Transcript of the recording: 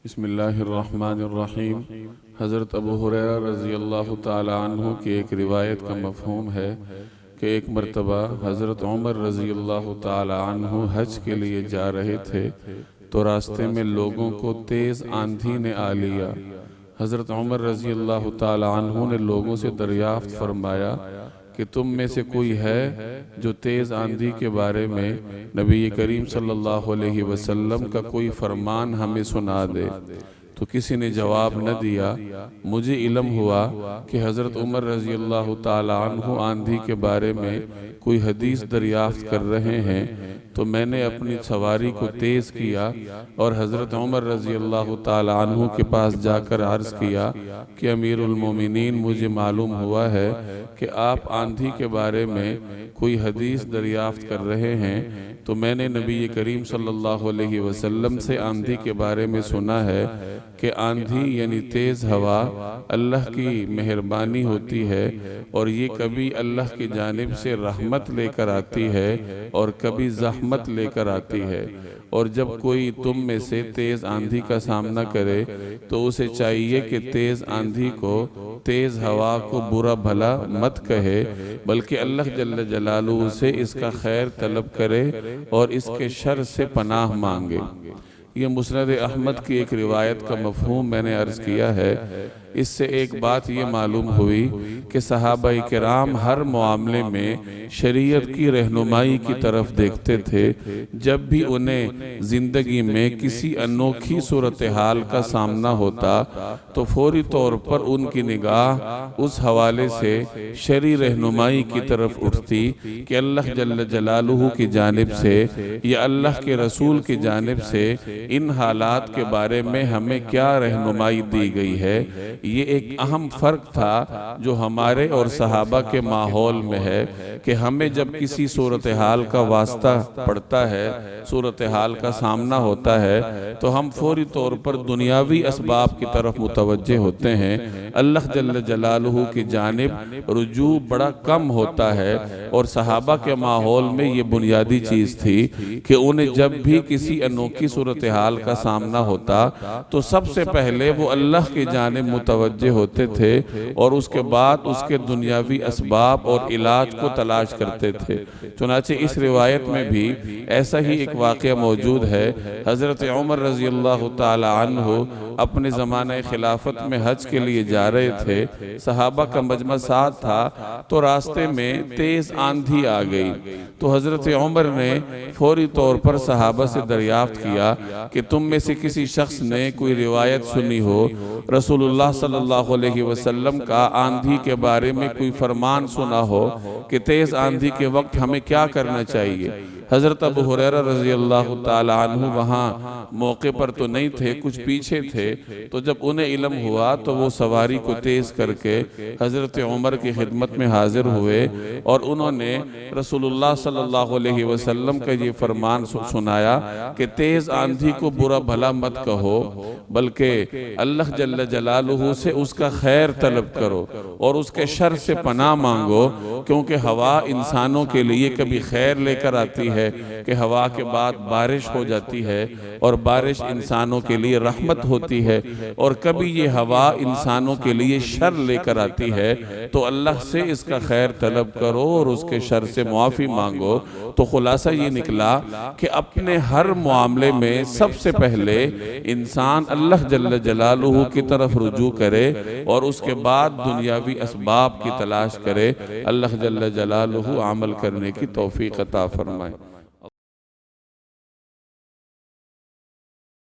بسم اللہ الرحمن الرحیم۔ حضرت ابو ہریرہ رضی اللہ تعالی عنہ کی ایک روایت کا مفہوم ہے کہ ایک مرتبہ حضرت عمر رضی اللہ تعالی عنہ حج کے لیے جا رہے تھے تو راستے میں لوگوں کو تیز آندھی نے آ لیا۔ حضرت عمر رضی اللہ تعالی عنہ نے لوگوں سے دریافت فرمایا کہ تم میں سے کوئی ہے جو تیز آندھی کے بارے میں نبی کریم صلی اللہ علیہ وسلم کا کوئی فرمان ہمیں سنا دے؟ تو کسی نے جواب نہ دیا۔ مجھے علم ہوا کہ حضرت عمر رضی اللہ تعالی عنہ آندھی کے بارے میں کوئی حدیث دریافت کر رہے ہیں، تو میں نے اپنی سواری کو تیز کیا اور حضرت عمر رضی اللہ تعالی عنہ کے پاس جا کر عرض کیا کہ امیر المومنین، مجھے معلوم ہوا ہے کہ آپ آندھی کے بارے میں کوئی حدیث دریافت کر رہے ہیں، تو میں نے نبی کریم صلی اللہ علیہ وسلم سے آندھی کے بارے میں سنا ہے کہ آندھی یعنی تیز ہوا اللہ کی مہربانی ہوتی ہے، اور یہ کبھی اللہ کی جانب سے رحمت لے کر آتی ہے اور کبھی زحمت لے کر آتی ہے، اور جب کوئی تم میں سے تیز آندھی کا سامنا کرے تو اسے چاہیے کہ تیز آندھی کو، تیز ہوا کو برا بھلا مت کہے، بلکہ اللہ جل جلالہ سے اس کا خیر طلب کرے اور اس کے شر سے پناہ مانگے۔ یہ مسند احمد کی ایک روایت کا مفہوم میں نے عرض کیا ہے۔ اس سے ایک بات یہ معلوم ہوئی کہ صحابہ کرام ہر معاملے میں شریعت کی رہنمائی کی طرف دیکھتے تھے۔ جب بھی انہیں زندگی میں کسی انوکھی صورتحال کا سامنا ہوتا تو فوری طور پر ان کی نگاہ اس حوالے سے شرعی رہنمائی کی طرف اٹھتی کہ اللہ جل جلالہ کی جانب سے یا اللہ کے رسول کی جانب سے ان حالات کے بارے میں ہمیں کیا رہنمائی دی گئی ہے۔ یہ ایک اہم فرق تھا جو ہمارے اور صحابہ کے ماحول میں ہے کہ ہمیں جب کسی صورتحال کا واسطہ پڑتا ہے، صورتحال کا سامنا ہوتا ہے، تو ہم فوری طور پر دنیاوی اسباب کی طرف متوجہ ہوتے ہیں۔ اللہ جل جلالہ کی جانب رجوع بڑا کم ہوتا ہے، اور صحابہ کے ماحول میں یہ بنیادی چیز تھی کہ انہیں جب بھی کسی انوکھی صورتحال کا سامنا ہوتا تو سب سے پہلے وہ اللہ کی جانب متوجہ ہوتے تھے اور اس کے بعد اس کے دنیاوی اسباب اور علاج کو تلاش کرتے تھے۔ چنانچہ اس روایت میں بھی ایسا ہی ایک واقعہ موجود ہے۔ حضرت عمر رضی اللہ تعالی عنہ اپنے زمانہ خلافت میں حج کے لیے جا رہے تھے۔ صحابہ کا مجمع ساتھ تھا تو راستے میں تیز آندھی آ گئی، تو حضرت عمر نے فوری طور پر صحابہ سے دریافت کیا کہ تم میں سے کسی شخص نے کوئی روایت سنی ہو، رسول اللہ صلی اللہ علیہ وسلم کا آندھی کے بارے میں کوئی فرمان سنا ہو کہ تیز آندھی کے وقت ہمیں کیا کرنا چاہیے۔ حضرت ابو ہریرہ رضی اللہ تعالی عنہ وہاں موقع پر تو نہیں تھے، کچھ پیچھے تھے، تو جب انہیں علم ہوا تو وہ سواری کو تیز کر کے حضرت عمر کی خدمت میں حاضر ہوئے اور انہوں نے رسول اللہ صلی اللہ علیہ وسلم کا یہ فرمان سنایا کہ تیز آندھی کو برا بھلا مت کہو، بلکہ اللہ جل جلالہ سے اس کا خیر طلب کرو اور اس کے شر سے پناہ مانگو، کیونکہ ہوا انسانوں کے لیے کبھی خیر لے کر آتی ہے کہ ہوا کے بعد بارش ہو جاتی ہے، اور بارش انسانوں کے لیے رحمت ہوتی ہے، اور کبھی یہ ہوا انسانوں کے لیے شر لے کر آتی ہے، تو اللہ سے اس کا خیر طلب کرو اور اس کے شر سے معافی مانگو۔ تو خلاصہ یہ نکلا کہ اپنے ہر معاملے میں سب سے پہلے انسان اللہ جل جلالہ کی طرف رجوع کرے اور اس کے بعد دنیاوی اسباب کی تلاش کرے۔ اللہ جل جلالہ عمل کرنے کی توفیق عطا فرمائے۔